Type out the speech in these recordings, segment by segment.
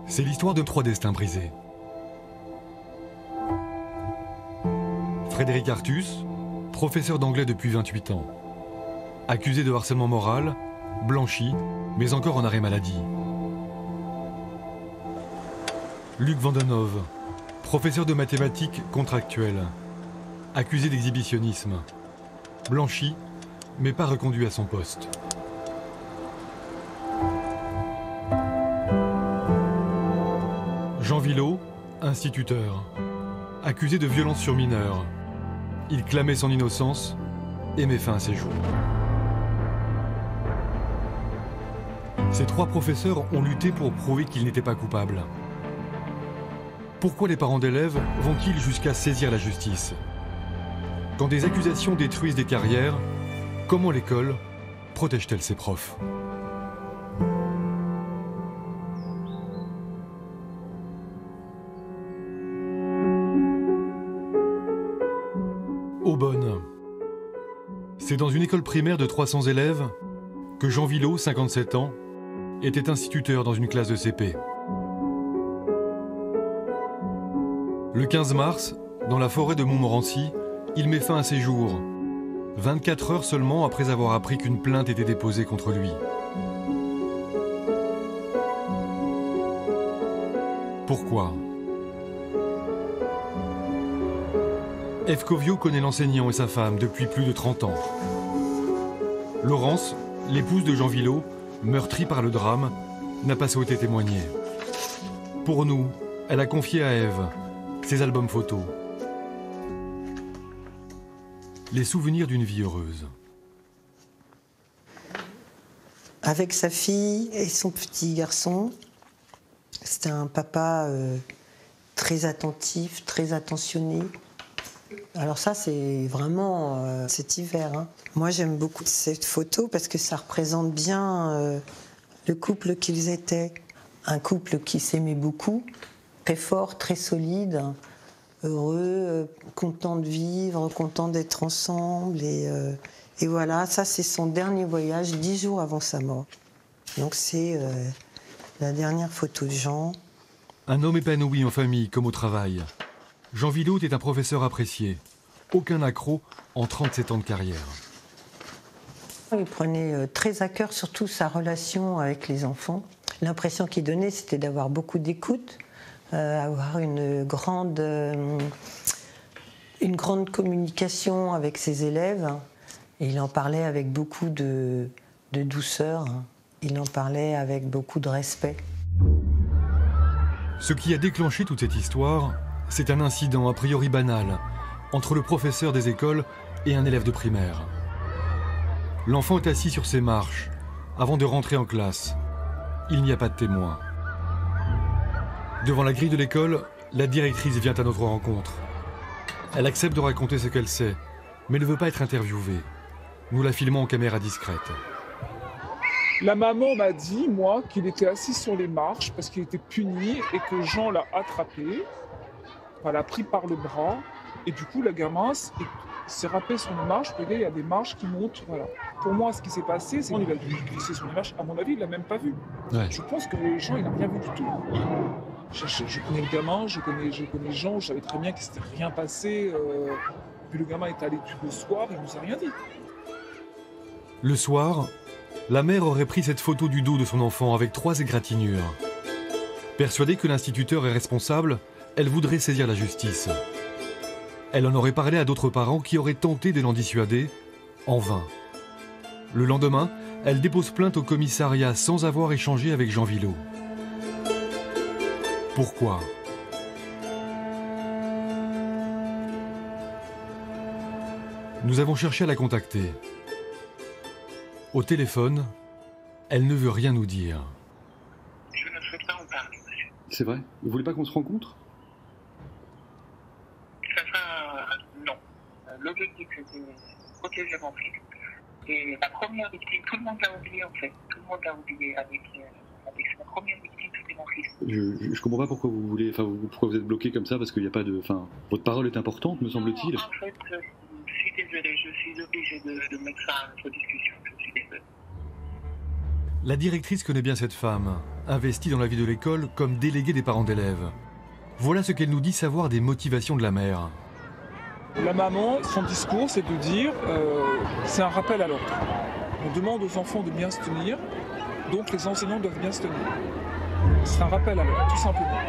C'est l'histoire de 3 destins brisés. Frédéric Artus, professeur d'anglais depuis 28 ans. Accusé de harcèlement moral, blanchi, mais encore en arrêt maladie. Luc Vandenove, professeur de mathématiques contractuel. Accusé d'exhibitionnisme. Blanchi, mais pas reconduit à son poste. Jean Villot, instituteur, accusé de violence sur mineurs. Il clamait son innocence et met fin à ses jours. Ces 3 professeurs ont lutté pour prouver qu'ils n'étaient pas coupables. Pourquoi les parents d'élèves vont-ils jusqu'à saisir la justice? Quand des accusations détruisent des carrières, comment l'école protège-t-elle ses profs? Aubonne. C'est dans une école primaire de 300 élèves que Jean Villot, 57 ans, était instituteur dans une classe de CP. Le 15 mars, dans la forêt de Montmorency, il met fin à ses jours, 24 heures seulement après avoir appris qu'une plainte était déposée contre lui. Pourquoi? Ève Covio connaît l'enseignant et sa femme depuis plus de 30 ans. Laurence, l'épouse de Jean Villot, meurtrie par le drame, n'a pas souhaité témoigner. Pour nous, elle a confié à Ève ses albums photos. Les souvenirs d'une vie heureuse. Avec sa fille et son petit garçon, c'était un papa très attentif, très attentionné. Alors ça, c'est vraiment cet hiver. Hein. Moi, j'aime beaucoup cette photo parce que ça représente bien le couple qu'ils étaient. Un couple qui s'aimait beaucoup, très fort, très solide, heureux, content de vivre, content d'être ensemble. Et voilà, ça, c'est son dernier voyage, 10 jours avant sa mort. Donc c'est la dernière photo de Jean. Un homme épanoui en famille comme au travail. Jean Villot est un professeur apprécié. Aucun accroc en 37 ans de carrière. Il prenait très à cœur surtout sa relation avec les enfants. L'impression qu'il donnait, c'était d'avoir beaucoup d'écoute, avoir une grande communication avec ses élèves. Et il en parlait avec beaucoup de douceur. Il en parlait avec beaucoup de respect. Ce qui a déclenché toute cette histoire, c'est un incident a priori banal entre le professeur des écoles et un élève de primaire. L'enfant est assis sur ses marches avant de rentrer en classe. Il n'y a pas de témoin. Devant la grille de l'école, la directrice vient à notre rencontre. Elle accepte de raconter ce qu'elle sait, mais ne veut pas être interviewée. Nous la filmons en caméra discrète. La maman m'a dit, moi, qu'il était assis sur les marches parce qu'il était puni et que Jean l'a attrapé, l'a pris par le bras, et du coup, la gamin s'est râpé sur les marches, et là, il y a des marches qui montent, voilà. Pour moi, ce qui s'est passé, c'est qu'il a dû glisser sur les marches. À mon avis, il l'a même pas vu. Ouais. Je pense que Jean, il n'a rien vu du tout. Je connais le gamin, je connais Jean, je savais très bien qu'il ne s'était rien passé. Puis le gamin est à l'étude le soir, il ne nous a rien dit. Le soir, la mère aurait pris cette photo du dos de son enfant avec 3 égratignures. Persuadée que l'instituteur est responsable, elle voudrait saisir la justice. Elle en aurait parlé à d'autres parents qui auraient tenté de l'en dissuader, en vain. Le lendemain, elle dépose plainte au commissariat sans avoir échangé avec Jean Villot. Pourquoi? Nous avons cherché à la contacter. Au téléphone, elle ne veut rien nous dire. Je ne souhaite pas en parler, monsieur. C'est vrai? Vous voulez pas qu'on se rencontre? Non. L'objectif, c'était protéger mon fils. Et la première victime, tout le monde l'a oublié en fait. Tout le monde l'a oublié avec la première victime, c'était mon fils. Je comprends pas pourquoi vous voulez, pourquoi vous êtes bloqué comme ça, parce qu'il n'y a pas de, votre parole est importante, me semble-t-il. En fait, je suis désolée, je suis obligée de mettre ça à notre discussion. Je suis désolée. La directrice connaît bien cette femme, investie dans la vie de l'école comme déléguée des parents d'élèves. Voilà ce qu'elle nous dit savoir des motivations de la mère. La maman, son discours, c'est de dire c'est un rappel à l'ordre. On demande aux enfants de bien se tenir, donc les enseignants doivent bien se tenir. C'est un rappel à l'ordre, tout simplement.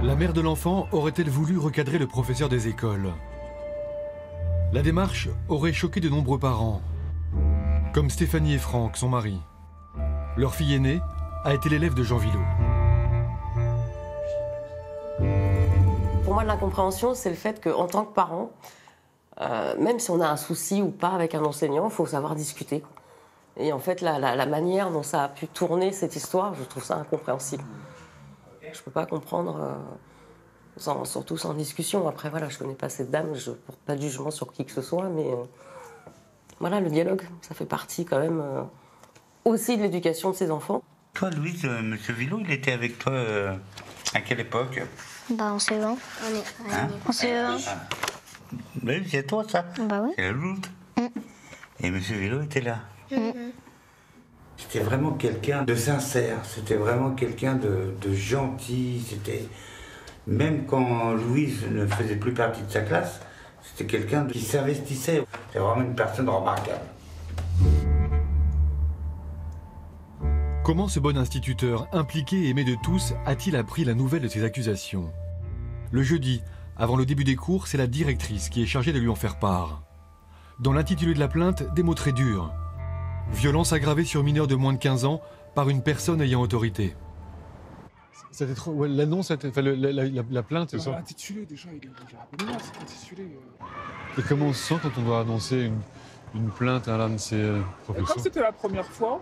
La mère de l'enfant aurait-elle voulu recadrer le professeur des écoles? La démarche aurait choqué de nombreux parents, comme Stéphanie et Franck, son mari. Leur fille aînée a été l'élève de Jean Villot. Pour moi, l'incompréhension, c'est le fait qu'en tant que parent, même si on a un souci ou pas avec un enseignant, il faut savoir discuter. Et en fait, la manière dont ça a pu tourner cette histoire, je trouve ça incompréhensible. Je ne peux pas comprendre, surtout sans discussion. Après, voilà, je ne connais pas cette dame, je ne porte pas de jugement sur qui que ce soit, mais voilà, le dialogue, ça fait partie quand même aussi de l'éducation de ses enfants. Toi, Louise, M. Villot, il était avec toi à quelle époque? En CE1. En CE1. Oui, c'est toi, ça? Bah oui. C'est la loulte. Et M. Villot était là. C'était vraiment quelqu'un de sincère, c'était vraiment quelqu'un de gentil. C'était même quand Louise ne faisait plus partie de sa classe, c'était quelqu'un qui s'investissait. C'était vraiment une personne remarquable. Comment ce bon instituteur, impliqué et aimé de tous, a-t-il appris la nouvelle de ces accusations? Le jeudi, avant le début des cours, c'est la directrice qui est chargée de lui en faire part. Dans l'intitulé de la plainte, des mots très durs. Violence aggravée sur mineur de moins de 15 ans par une personne ayant autorité. C'était trop. Ouais, l'annonce, la plainte, c'est ça. L'intitulé, déjà, il est cet intitulé. Et comment on se sent quand on doit annoncer une plainte à l'un de ses professeurs? Comme c'était la première fois,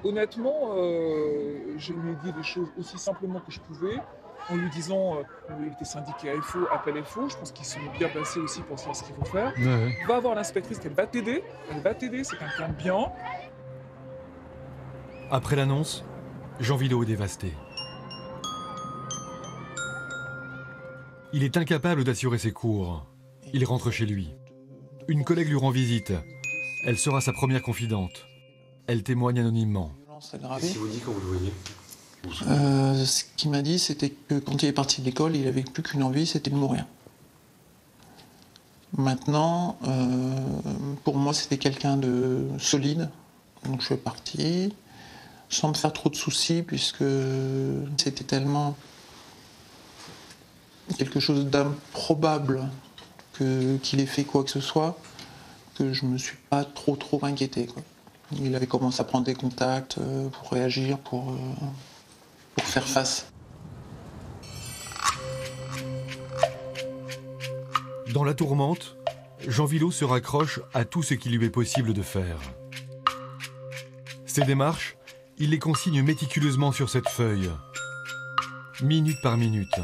honnêtement, je lui ai dit les choses aussi simplement que je pouvais, en lui disant il était syndiqué à FO, appel FO, je pense qu'ils sont bien placés aussi pour savoir ce qu'il faut faire. Ouais. Va voir l'inspectrice, elle va t'aider, c'est quelqu'un de bien. Après l'annonce, Jean Villot est dévasté. Il est incapable d'assurer ses cours. Il rentre chez lui. Une collègue lui rend visite. Elle sera sa première confidente. Elle témoigne anonymement. Qu'est-ce qu'il vous dit quand vous le voyez? Ce qu'il m'a dit, c'était que quand il est parti de l'école, il n'avait plus qu'une envie, c'était de mourir. Maintenant, pour moi, c'était quelqu'un de solide. Donc je suis parti, sans me faire trop de soucis, puisque c'était tellement quelque chose d'improbable qu'il ait fait quoi que ce soit, que je ne me suis pas trop inquiété, quoi. Il avait commencé à prendre des contacts pour réagir, pour faire face. Dans la tourmente, Jean Villot se raccroche à tout ce qu'il lui est possible de faire. Ses démarches, il les consigne méticuleusement sur cette feuille, minute par minute.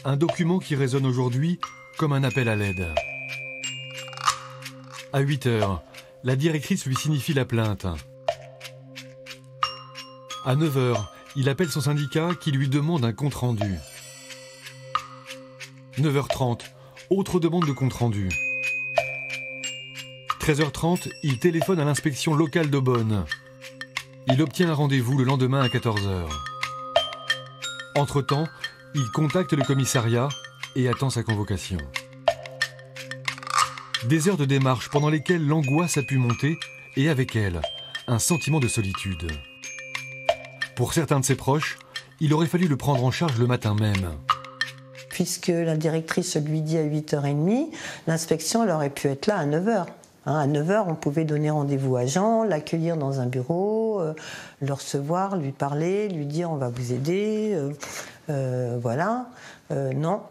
Un document qui résonne aujourd'hui comme un appel à l'aide. À 8 heures, la directrice lui signifie la plainte. À 9 heures, il appelle son syndicat qui lui demande un compte-rendu. 9h30, autre demande de compte-rendu. 13h30, il téléphone à l'inspection locale d'Aubonne. Il obtient un rendez-vous le lendemain à 14h. Entre-temps, il contacte le commissariat et attend sa convocation. Des heures de démarche pendant lesquelles l'angoisse a pu monter et avec elle, un sentiment de solitude. Pour certains de ses proches, il aurait fallu le prendre en charge le matin même. Puisque la directrice lui dit à 8h30, l'inspection elle aurait pu être là à 9h. À 9h, on pouvait donner rendez-vous à Jean, l'accueillir dans un bureau, le recevoir, lui parler, lui dire on va vous aider, voilà. Non.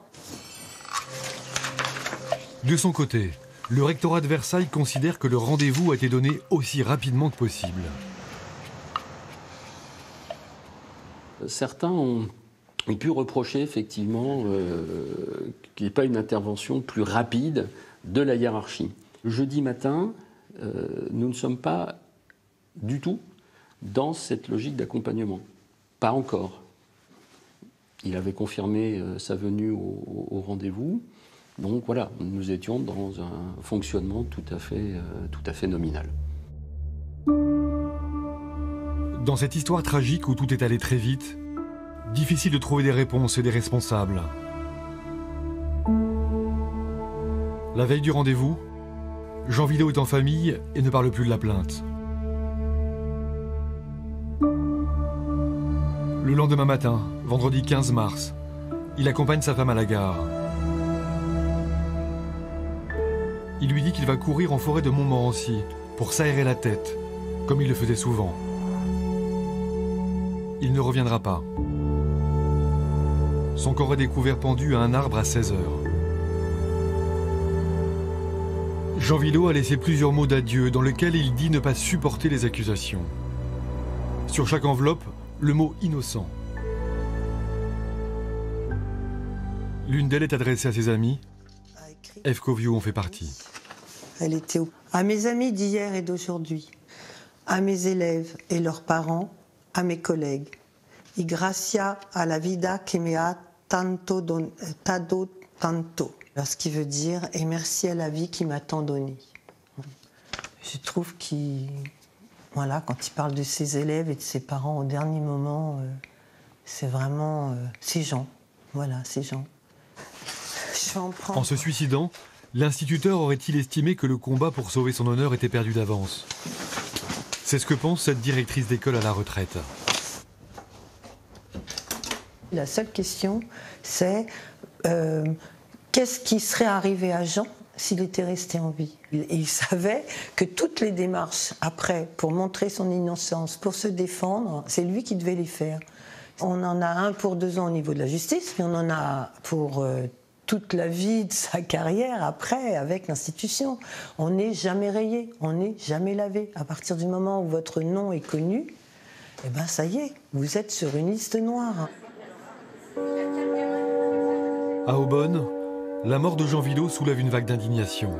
De son côté, le rectorat de Versailles considère que le rendez-vous a été donné aussi rapidement que possible. Certains ont pu reprocher effectivement qu'il n'y ait pas une intervention plus rapide de la hiérarchie. Jeudi matin, nous ne sommes pas du tout dans cette logique d'accompagnement. Pas encore. Il avait confirmé sa venue au rendez-vous. Donc voilà, nous étions dans un fonctionnement tout à fait nominal. Dans cette histoire tragique où tout est allé très vite, difficile de trouver des réponses et des responsables. La veille du rendez-vous, Jean Villot est en famille et ne parle plus de la plainte. Le lendemain matin, vendredi 15 mars, il accompagne sa femme à la gare. Il lui dit qu'il va courir en forêt de Montmorency pour s'aérer la tête, comme il le faisait souvent. Il ne reviendra pas. Son corps est découvert pendu à un arbre à 16 heures. Jean Villot a laissé plusieurs mots d'adieu dans lesquels il dit ne pas supporter les accusations. Sur chaque enveloppe, le mot « innocent ». L'une d'elles est adressée à ses amis. Ève Covio en fait partie. Elle était à mes amis d'hier et d'aujourd'hui, à mes élèves et leurs parents, à mes collègues. Y gracia a la vida que me ha tanto dado tanto. Ce qui veut dire « et merci à la vie qui m'a tant donné ». Je trouve qu'il... Voilà, quand il parle de ses élèves et de ses parents au dernier moment, c'est vraiment... ces gens. Voilà, ces gens. En se suicidant, l'instituteur aurait-il estimé que le combat pour sauver son honneur était perdu d'avance? C'est ce que pense cette directrice d'école à la retraite. La seule question, c'est qu'est-ce qui serait arrivé à Jean s'il était resté en vie? Et il savait que toutes les démarches après, pour montrer son innocence, pour se défendre, c'est lui qui devait les faire. On en a un pour 2 ans au niveau de la justice, mais on en a pour toute la vie de sa carrière après avec l'institution. On n'est jamais rayé, on n'est jamais lavé. À partir du moment où votre nom est connu, eh ben ça y est, vous êtes sur une liste noire. À Aubonne, la mort de Jean Villot soulève une vague d'indignation.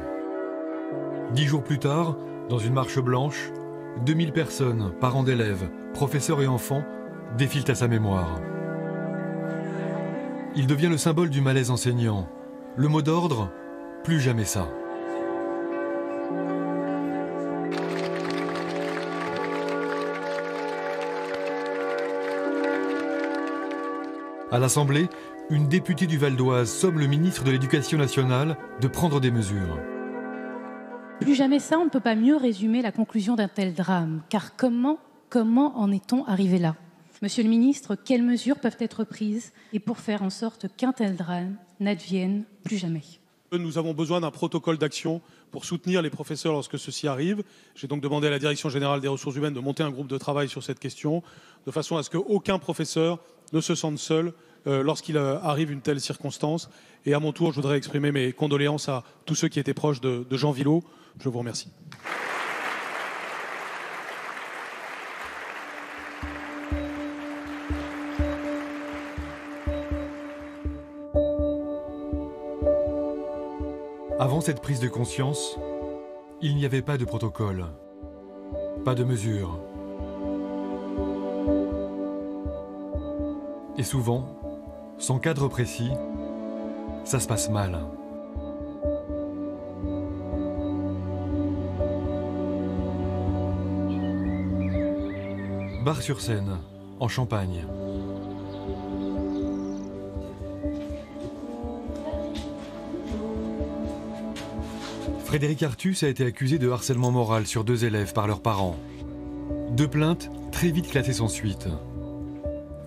10 jours plus tard, dans une marche blanche, 2000 personnes, parents d'élèves, professeurs et enfants, défilent à sa mémoire. Il devient le symbole du malaise enseignant. Le mot d'ordre, plus jamais ça. À l'Assemblée, une députée du Val d'Oise somme le ministre de l'Éducation nationale de prendre des mesures. Plus jamais ça, on ne peut pas mieux résumer la conclusion d'un tel drame. Car comment en est-on arrivé là? Monsieur le ministre, quelles mesures peuvent être prises et pour faire en sorte qu'un tel drame n'advienne plus jamais? Nous avons besoin d'un protocole d'action pour soutenir les professeurs lorsque ceci arrive. J'ai donc demandé à la Direction générale des ressources humaines de monter un groupe de travail sur cette question, de façon à ce qu'aucun professeur ne se sente seul lorsqu'il arrive une telle circonstance. Et à mon tour, je voudrais exprimer mes condoléances à tous ceux qui étaient proches de Jean Villot. Je vous remercie. Avant cette prise de conscience, il n'y avait pas de protocole, pas de mesures. Et souvent, sans cadre précis, ça se passe mal. Bar-sur-Seine, en Champagne. Frédéric Artus a été accusé de harcèlement moral sur 2 élèves par leurs parents. 2 plaintes très vite classées sans suite.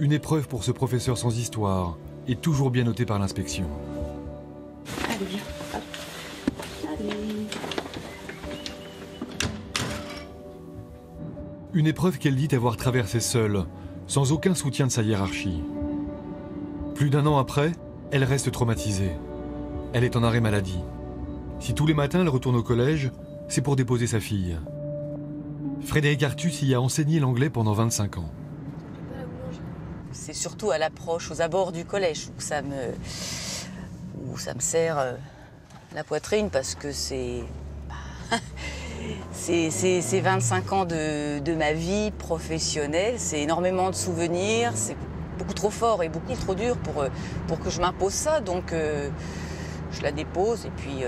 Une épreuve pour ce professeur sans histoire et toujours bien noté par l'inspection. Allez, viens. Hop. Allez. Une épreuve qu'elle dit avoir traversée seule, sans aucun soutien de sa hiérarchie. Plus d'1 an après, elle reste traumatisée. Elle est en arrêt maladie. Si tous les matins elle retourne au collège, c'est pour déposer sa fille. Frédéric Artus y a enseigné l'anglais pendant 25 ans. C'est surtout à l'approche, aux abords du collège, où ça me serre la poitrine, parce que c'est 25 ans de ma vie professionnelle, c'est énormément de souvenirs, c'est beaucoup trop fort et beaucoup trop dur pour que je m'impose ça, donc je la dépose et puis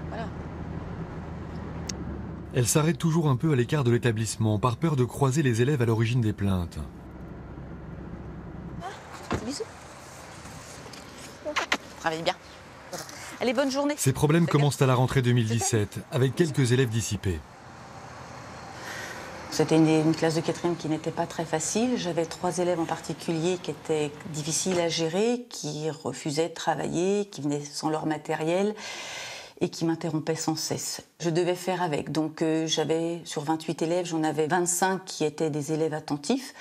voilà. Elle s'arrête toujours un peu à l'écart de l'établissement, par peur de croiser les élèves à l'origine des plaintes. Bisous. Travaille bien. Allez, bonne journée. Ces problèmes commencent à la rentrée 2017, avec quelques élèves dissipés. C'était une classe de quatrième qui n'était pas très facile. J'avais 3 élèves en particulier qui étaient difficiles à gérer, qui refusaient de travailler, qui venaient sans leur matériel et qui m'interrompaient sans cesse. Je devais faire avec. Donc j'avais, sur 28 élèves, j'en avais 25 qui étaient des élèves attentifs.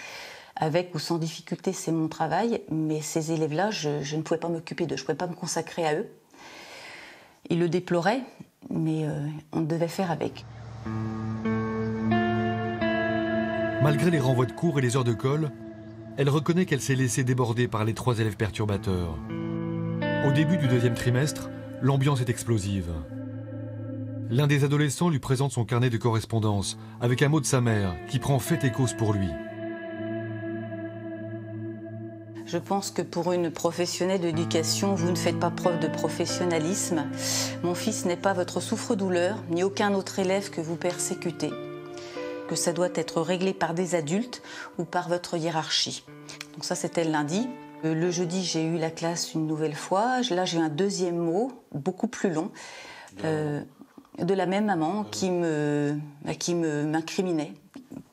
Avec ou sans difficulté, c'est mon travail. Mais ces élèves-là, je ne pouvais pas m'occuper d'eux, je ne pouvais pas me consacrer à eux. Ils le déploraient, mais on devait faire avec. Malgré les renvois de cours et les heures de colle, elle reconnaît qu'elle s'est laissée déborder par les 3 élèves perturbateurs. Au début du 2e trimestre, l'ambiance est explosive. L'un des adolescents lui présente son carnet de correspondance avec un mot de sa mère qui prend fait et cause pour lui. Je pense que pour une professionnelle d'éducation, vous ne faites pas preuve de professionnalisme. Mon fils n'est pas votre souffre-douleur, ni aucun autre élève que vous persécutez. Que ça doit être réglé par des adultes ou par votre hiérarchie. Donc ça, c'était le lundi. Le jeudi, j'ai eu la classe une nouvelle fois. Là, j'ai eu un 2e mot, beaucoup plus long, de la même maman qui m'incriminait.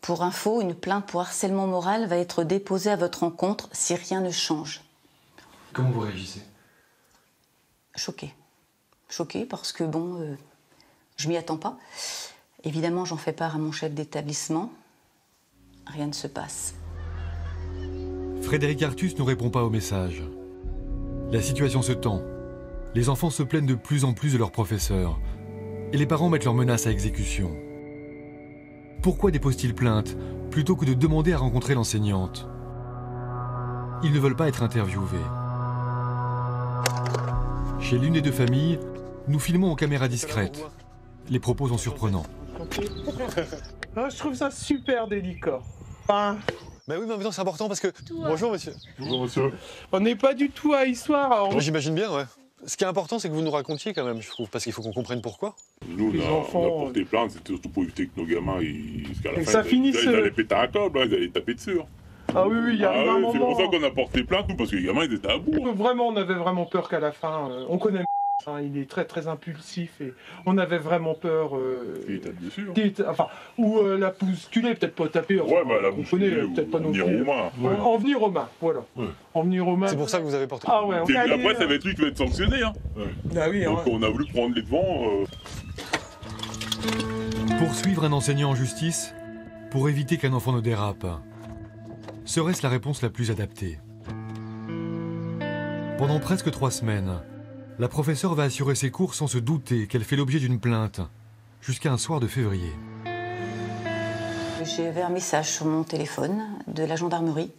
Pour info, une plainte pour harcèlement moral va être déposée à votre encontre si rien ne change. Comment vous réagissez? Choquée. Choquée parce que, bon, je m'y attends pas. Évidemment, j'en fais part à mon chef d'établissement. Rien ne se passe. Frédéric Artus ne répond pas au message. La situation se tend. Les enfants se plaignent de plus en plus de leurs professeurs. Et les parents mettent leurs menaces à exécution. Pourquoi déposent-ils plainte plutôt que de demander à rencontrer l'enseignante? Ils ne veulent pas être interviewés. Chez l'une des 2 familles, nous filmons en caméra discrète. Les propos sont surprenants. Je trouve ça super délicat. Enfin... Bah oui, mais en même temps, c'est important parce que... Bonjour, monsieur. Bonjour, monsieur. On n'est pas du tout à histoire. Alors... J'imagine bien, ouais. Ce qui est important, c'est que vous nous racontiez quand même, je trouve, parce qu'il faut qu'on comprenne pourquoi. Nous, on a porté plainte, c'était surtout pour éviter que nos gamins, jusqu'à la fin, ça finisse... ils allaient péter un câble, ils allaient taper dessus. Ah oui, il y a un moment... C'est pour ça qu'on a porté plainte, nous, parce que les gamins, ils étaient à bout. Vraiment, on avait vraiment peur qu'à la fin... on connaît... il est très très impulsif et on avait vraiment peur. Il tape dessus. Ou la bousculer, peut-être pas taper. Ouais, mais la bousculer, peut-être pas non plus. En venir aux mains, voilà. Ouais. En venir aux mains. C'est pour ça que vous avez porté. Ah ouais. Après, ça va être lui qui va être sanctionné. Hein. Ouais. Ah oui, donc on a voulu prendre les devants. Poursuivre un enseignant en justice pour éviter qu'un enfant ne dérape. Serait-ce la réponse la plus adaptée? Pendant presque 3 semaines, la professeure va assurer ses cours sans se douter qu'elle fait l'objet d'une plainte, jusqu'à un soir de février. J'avais un message sur mon téléphone de la gendarmerie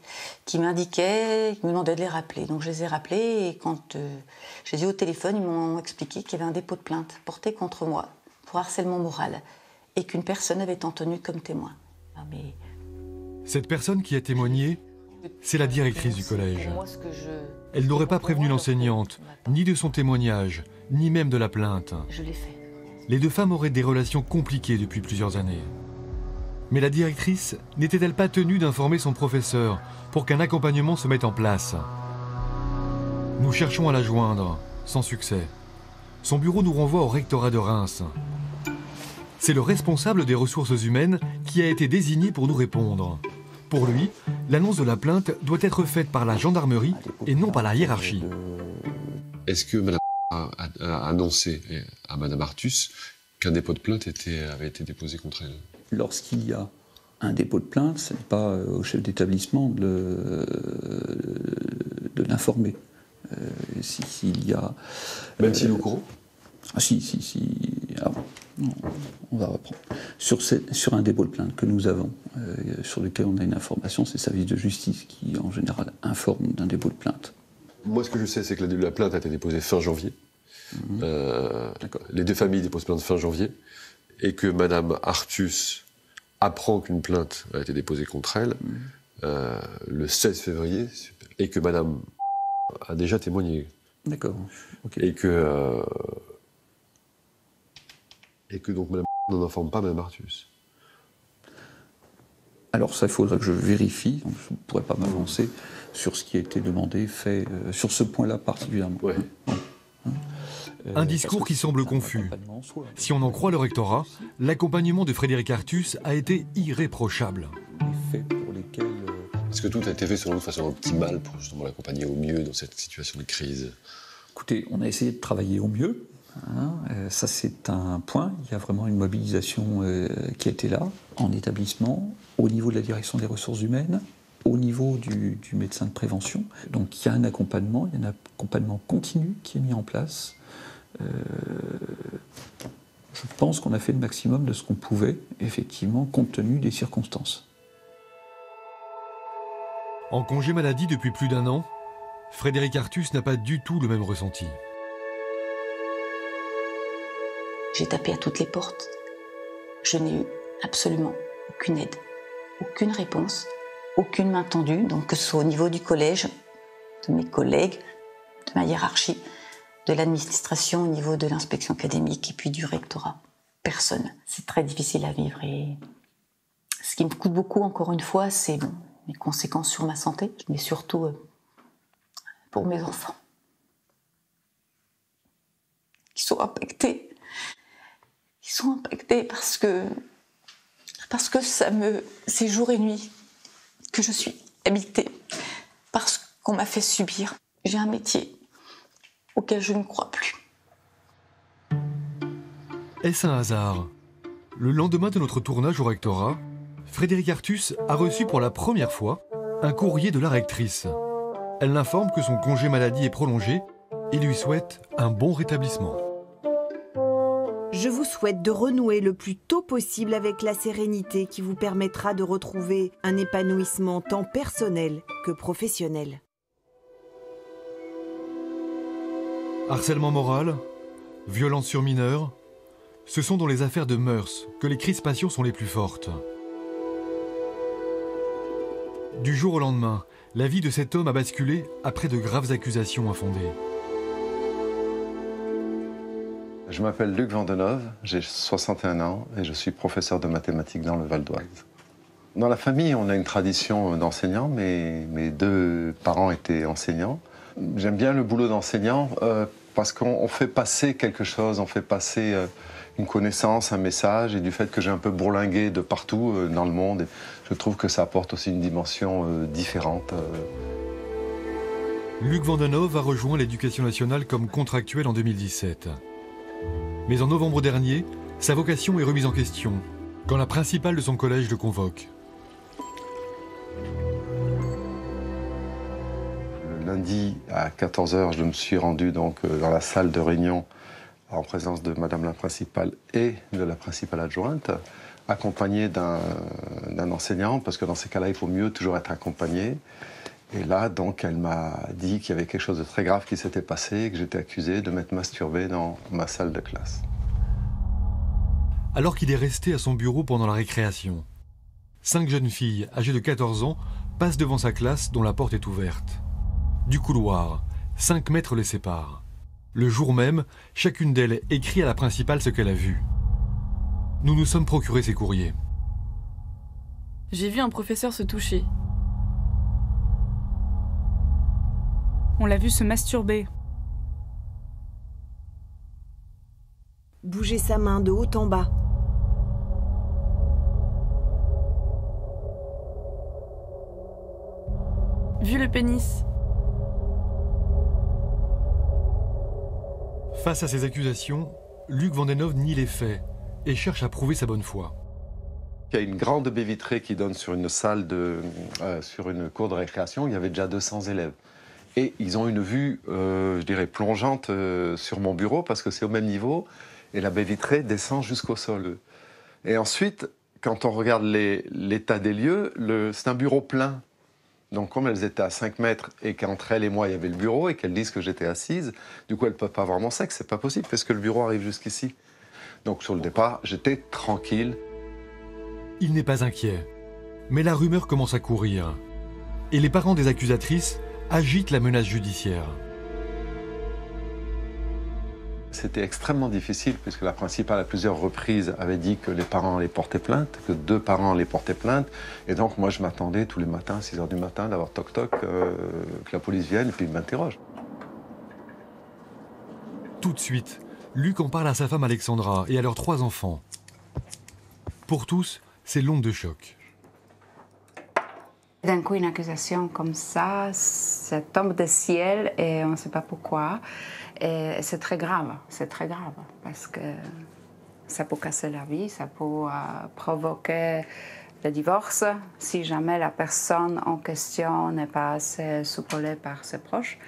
qui m'indiquait, qui me demandait de les rappeler. Donc je les ai rappelés et quand j'ai dit au téléphone, ils m'ont expliqué qu'il y avait un dépôt de plainte porté contre moi pour harcèlement moral et qu'une personne avait été tenue comme témoin. Ah, mais... Cette personne qui a témoigné, c'est la directrice du collège. Elle n'aurait pas prévenu l'enseignante, ni de son témoignage, ni même de la plainte. Je l'ai fait. Les 2 femmes auraient des relations compliquées depuis plusieurs années. Mais la directrice n'était-elle pas tenue d'informer son professeur pour qu'un accompagnement se mette en place? Nous cherchons à la joindre, sans succès. Son bureau nous renvoie au rectorat de Reims. C'est le responsable des ressources humaines qui a été désigné pour nous répondre. Pour lui, l'annonce de la plainte doit être faite par la gendarmerie et non par la hiérarchie. Est-ce que Madame a annoncé à Madame Artus qu'un dépôt de plainte avait été déposé contre elle? Lorsqu'il y a un dépôt de plainte, ce n'est pas au chef d'établissement de l'informer. S'il y a... Même s'il est au courant? Ah si. Alors, on va reprendre. Sur un dépôt de plainte que nous avons, sur lequel on a une information, c'est le service de justice qui, en général, informe d'un dépôt de plainte. Moi, ce que je sais, c'est que la plainte a été déposée fin janvier. Les 2 familles déposent plainte fin janvier. Et que Madame Artus apprend qu'une plainte a été déposée contre elle le 16 février. Et que Madame a déjà témoigné. D'accord. Okay. Et que donc Madame On n'en informe pas même Artus. Alors ça, il faudrait que je vérifie. Donc, je ne pourrais pas m'avancer sur ce qui a été demandé, fait sur ce point-là particulièrement. Ouais. Un discours qui semble confus. Si on en croit le rectorat, l'accompagnement de Frédéric Artus a été irréprochable. Est-ce que tout a été fait selon nous de façon optimale pour justement l'accompagner au mieux dans cette situation de crise? Écoutez, on a essayé de travailler au mieux. Ça, c'est un point. Il y a vraiment une mobilisation qui a été là, en établissement, au niveau de la direction des ressources humaines, au niveau du médecin de prévention. Donc il y a un accompagnement, il y a un accompagnement continu qui est mis en place. Je pense qu'on a fait le maximum de ce qu'on pouvait, effectivement, compte tenu des circonstances. En congé maladie depuis plus d'1 an, Frédéric Artus n'a pas du tout le même ressenti. J'ai tapé à toutes les portes. Je n'ai eu absolument aucune aide, aucune réponse, aucune main tendue, donc que ce soit au niveau du collège, de mes collègues, de ma hiérarchie, de l'administration, au niveau de l'inspection académique et puis du rectorat. Personne. C'est très difficile à vivre et ce qui me coûte beaucoup, encore une fois, c'est les conséquences sur ma santé, mais surtout pour mes enfants qui sont impactés. Ils sont impactés parce que c'est jour et nuit que je suis habitée, parce qu'on m'a fait subir. J'ai un métier auquel je ne crois plus. Est-ce un hasard? Le lendemain de notre tournage au rectorat, Frédéric Artus a reçu pour la première fois un courrier de la rectrice. Elle l'informe que son congé maladie est prolongé et lui souhaite un bon rétablissement. Je vous souhaite de renouer le plus tôt possible avec la sérénité qui vous permettra de retrouver un épanouissement tant personnel que professionnel. Harcèlement moral, violence sur mineurs, ce sont dans les affaires de mœurs que les crispations sont les plus fortes. Du jour au lendemain, la vie de cet homme a basculé après de graves accusations infondées. Je m'appelle Luc Vandenove, j'ai 61 ans et je suis professeur de mathématiques dans le Val d'Oise. Dans la famille, on a une tradition d'enseignant, mes 2 parents étaient enseignants. J'aime bien le boulot d'enseignant parce qu'on fait passer quelque chose, on fait passer une connaissance, un message, et du fait que j'ai un peu bourlingué de partout dans le monde, je trouve que ça apporte aussi une dimension différente. Luc Vandenove a rejoint l'Éducation nationale comme contractuel en 2017. Mais en novembre dernier, sa vocation est remise en question, quand la principale de son collège le convoque. Le lundi à 14 h, je me suis rendu donc dans la salle de réunion en présence de Madame la principale et de la principale adjointe, accompagné d'un enseignant, parce que dans ces cas-là, il faut mieux toujours être accompagné. Et là, donc, elle m'a dit qu'il y avait quelque chose de très grave qui s'était passé et que j'étais accusé de m'être masturbé dans ma salle de classe. Alors qu'il est resté à son bureau pendant la récréation, 5 jeunes filles âgées de 14 ans passent devant sa classe dont la porte est ouverte. Du couloir, 5 mètres les séparent. Le jour même, chacune d'elles écrit à la principale ce qu'elle a vu. Nous nous sommes procuré ces courriers. J'ai vu un professeur se toucher. On l'a vu se masturber. Bouger sa main de haut en bas. Vu le pénis. Face à ces accusations, Luc Vandenove nie les faits et cherche à prouver sa bonne foi. Il y a une grande baie vitrée qui donne sur une salle sur une cour de récréation. Il y avait déjà 200 élèves. Et ils ont une vue, je dirais, plongeante sur mon bureau parce que c'est au même niveau. Et la baie vitrée descend jusqu'au sol. Et ensuite, quand on regarde l'état des lieux, c'est un bureau plein. Donc comme elles étaient à 5 mètres et qu'entre elles et moi, il y avait le bureau et qu'elles disent que j'étais assise, du coup, elles ne peuvent pas voir mon sexe. C'est pas possible parce que le bureau arrive jusqu'ici. Donc sur le départ, j'étais tranquille. Il n'est pas inquiet. Mais la rumeur commence à courir. Et les parents des accusatrices agitent la menace judiciaire. C'était extrêmement difficile puisque la principale à plusieurs reprises avait dit que les parents allaient porter plainte, que 2 parents allaient porter plainte. Et donc moi je m'attendais tous les matins, à 6 h du matin, d'avoir toc-toc, que la police vienne et puis il m'interroge. Tout de suite, Luc en parle à sa femme Alexandra et à leurs 3 enfants. Pour tous, c'est l'onde de choc. D'un coup, une accusation comme ça tombe du ciel et on ne sait pas pourquoi. Et c'est très grave, parce que ça peut casser la vie, ça peut provoquer le divorce si jamais la personne en question n'est pas assez soupolée par ses proches.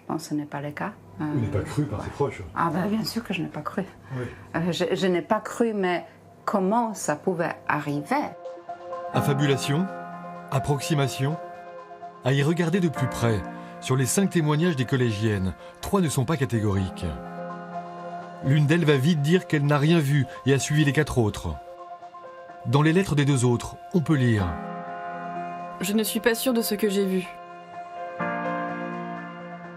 Bon, ce n'est pas le cas. Vous n'êtes pas cru par ses proches? Ah ben, bien sûr que je n'ai pas cru. Oui. Je n'ai pas cru, mais comment ça pouvait arriver? Affabulation, approximation, à y regarder de plus près, sur les 5 témoignages des collégiennes, 3 ne sont pas catégoriques. L'une d'elles va vite dire qu'elle n'a rien vu et a suivi les 4 autres. Dans les lettres des 2 autres, on peut lire « Je ne suis pas sûre de ce que j'ai vu.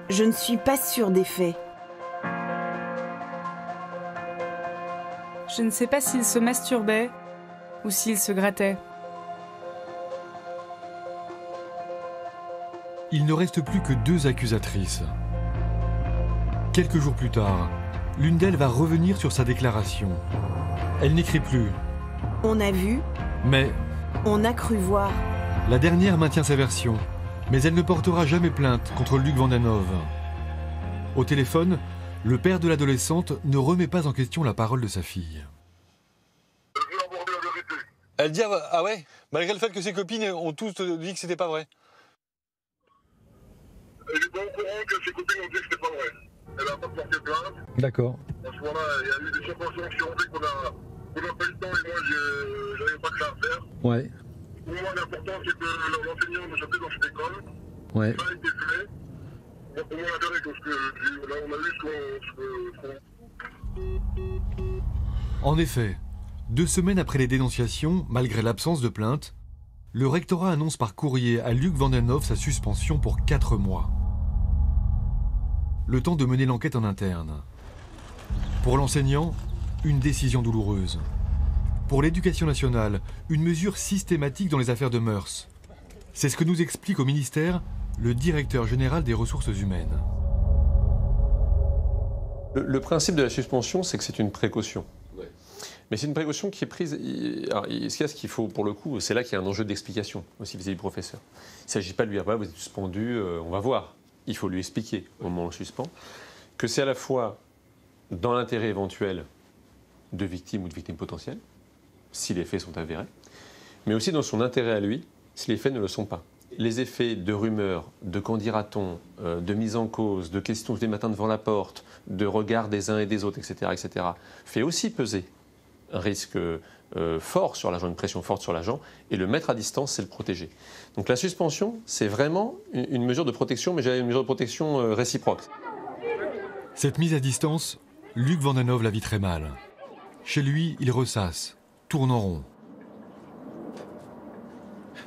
Je ne suis pas sûre des faits. Je ne sais pas s'il se masturbait ou s'il se grattait. Il ne reste plus que 2 accusatrices. Quelques jours plus tard, l'une d'elles va revenir sur sa déclaration. Elle n'écrit plus. On a vu. Mais. On a cru voir. La dernière maintient sa version, mais elle ne portera jamais plainte contre Luc Vandenove. Au téléphone, le père de l'adolescente ne remet pas en question la parole de sa fille. Elle dit ah ouais, malgré le fait que ses copines ont tous dit que c'était pas vrai. Elle n'est pas au courant que ses copines ont dit que c'était pas vrai. Elle n'a pas porté plainte. D'accord. À ce moment-là, il y a eu des circonstances qui ont fait qu'on n'a pas eu le temps et moi, j'avais pas que ça à faire. Ouais. Pour moi, l'important, c'est que l'enseignant me sortait dans cette école. Ouais. Ça a été fait. Donc, pour moi, la dernière chose que là, on a eu En effet, 2 semaines après les dénonciations, malgré l'absence de plainte, le rectorat annonce par courrier à Luc Vandenove sa suspension pour 4 mois. Le temps de mener l'enquête en interne. Pour l'enseignant, une décision douloureuse. Pour l'éducation nationale, une mesure systématique dans les affaires de mœurs. C'est ce que nous explique au ministère le directeur général des ressources humaines. Le principe de la suspension, c'est que c'est une précaution. Mais c'est une précaution qui est prise. Alors, ce qu'il faut, pour le coup, c'est là qu'il y a un enjeu d'explication aussi vis-à-vis du professeur. Il ne s'agit pas de lui dire vous êtes suspendu, on va voir. Il faut lui expliquer, au moment où on le suspend, que c'est à la fois dans l'intérêt éventuel de victimes ou de victimes potentielles, si les faits sont avérés, mais aussi dans son intérêt à lui, si les faits ne le sont pas. Les effets de rumeurs, de qu'en dira-t-on, de mise en cause, de questions tous les matins devant la porte, de regard des uns et des autres, etc., fait aussi peser un risque fort sur l'agent, une pression forte sur l'agent, et le mettre à distance, c'est le protéger. Donc la suspension, c'est vraiment une mesure de protection, mais une mesure de protection réciproque. Cette mise à distance, Luc Vandenove la vit très mal. Chez lui, il ressasse, tourne en rond.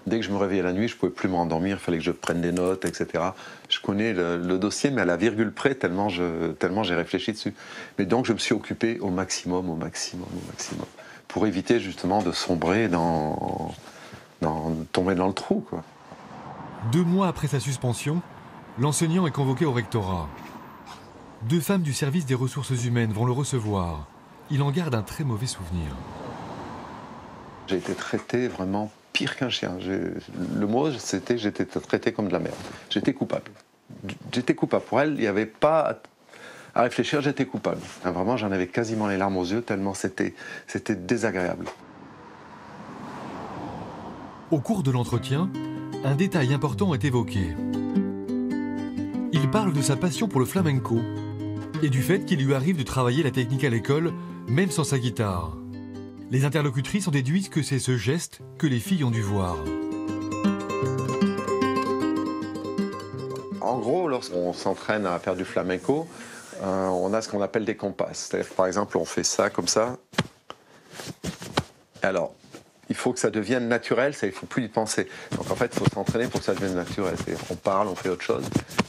Dès que je me réveillais la nuit, je ne pouvais plus me rendormir, il fallait que je prenne des notes, etc. Je connais le dossier, mais à la virgule près, tellement j'ai réfléchi dessus. Mais donc je me suis occupé au maximum, pour éviter justement de sombrer tomber dans le trou, quoi. 2 mois après sa suspension, l'enseignant est convoqué au rectorat. 2 femmes du service des ressources humaines vont le recevoir. Il en garde un très mauvais souvenir. J'ai été traité vraiment pire qu'un chien. Le mot, c'était j'étais traité comme de la merde. J'étais coupable. Pour elle, il n'y avait pas à réfléchir, j'étais coupable. Vraiment, j'en avais quasiment les larmes aux yeux, tellement c'était désagréable. Au cours de l'entretien, un détail important est évoqué. Il parle de sa passion pour le flamenco et du fait qu'il lui arrive de travailler la technique à l'école, même sans sa guitare. Les interlocutrices en déduisent que c'est ce geste que les filles ont dû voir. En gros, lorsqu'on s'entraîne à faire du flamenco, on a ce qu'on appelle des compasses. C'est-à-dire, par exemple, on fait ça comme ça. Alors, il faut que ça devienne naturel, il ne faut plus y penser. Donc en fait, il faut s'entraîner pour que ça devienne naturel. On parle, on fait autre chose,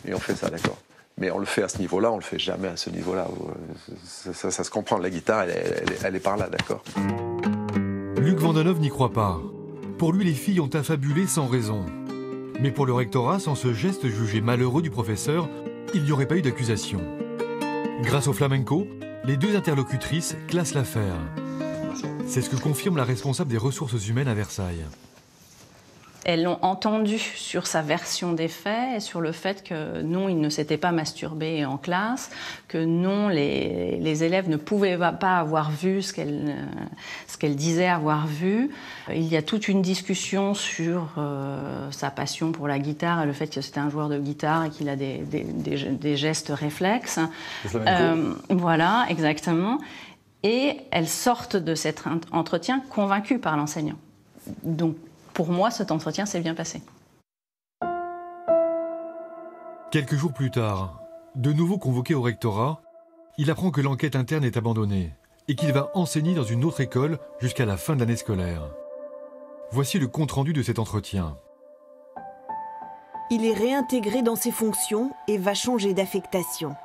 et on fait ça, d'accord. Mais on le fait à ce niveau-là, on le fait jamais à ce niveau-là. Ça se comprend, la guitare, elle est par là, d'accord. Luc Vandenove n'y croit pas. Pour lui, les filles ont affabulé sans raison. Mais pour le rectorat, sans ce geste jugé malheureux du professeur, il n'y aurait pas eu d'accusation. Grâce au flamenco, les deux interlocutrices classent l'affaire. C'est ce que confirme la responsable des ressources humaines à Versailles. Elles l'ont entendu sur sa version des faits et sur le fait que non, il ne s'était pas masturbé en classe, que non, les élèves ne pouvaient pas avoir vu ce qu'elle disait avoir vu. Il y a toute une discussion sur sa passion pour la guitare et le fait que c'était un joueur de guitare et qu'il a des gestes réflexes. Voilà, exactement. Et elles sortent de cet entretien convaincues par l'enseignant. Donc, pour moi, cet entretien s'est bien passé. Quelques jours plus tard, de nouveau convoqué au rectorat, il apprend que l'enquête interne est abandonnée et qu'il va enseigner dans une autre école jusqu'à la fin de l'année scolaire. Voici le compte-rendu de cet entretien. Il est réintégré dans ses fonctions et va changer d'affectation.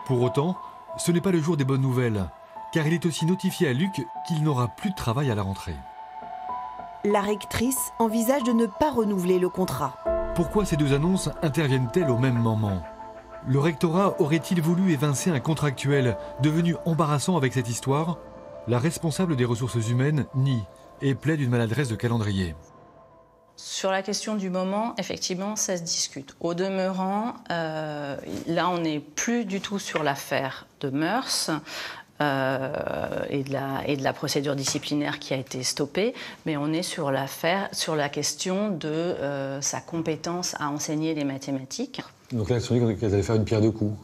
Pour autant, ce n'est pas le jour des bonnes nouvelles, car il est aussi notifié à Luc qu'il n'aura plus de travail à la rentrée. La rectrice envisage de ne pas renouveler le contrat. Pourquoi ces deux annonces interviennent-elles au même moment? Le rectorat aurait-il voulu évincer un contractuel devenu embarrassant avec cette histoire? La responsable des ressources humaines nie et plaide une maladresse de calendrier. Sur la question du moment, effectivement, ça se discute. Au demeurant, là, on n'est plus du tout sur l'affaire de Meurs. Et de la procédure disciplinaire qui a été stoppée, mais on est sur la question de sa compétence à enseigner les mathématiques. Donc là, elles se sont dit qu'elles allaient faire une pierre deux coups.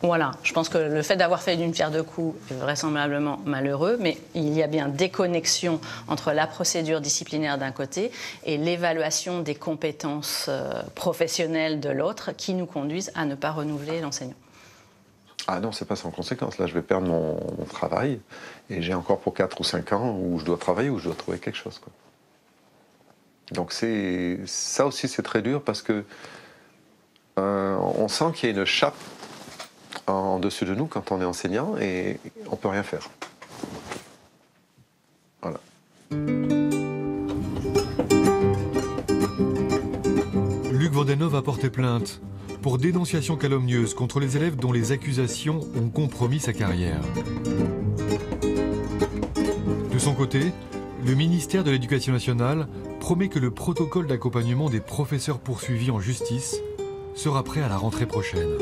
Voilà, je pense que le fait d'avoir fait une pierre deux coups est vraisemblablement malheureux, mais il y a bien des connexions entre la procédure disciplinaire d'un côté et l'évaluation des compétences professionnelles de l'autre qui nous conduisent à ne pas renouveler l'enseignant. Ah non, c'est pas sans conséquence. Là, je vais perdre mon travail et j'ai encore pour 4 ou 5 ans où je dois travailler, où je dois trouver quelque chose, quoi. Donc ça aussi, c'est très dur parce que on sent qu'il y a une chape en dessus de nous quand on est enseignant et on peut rien faire. Voilà. Luc Vandenove a porté plainte pour dénonciation calomnieuse contre les élèves dont les accusations ont compromis sa carrière. De son côté, le ministère de l'Éducation nationale promet que le protocole d'accompagnement des professeurs poursuivis en justice sera prêt à la rentrée prochaine.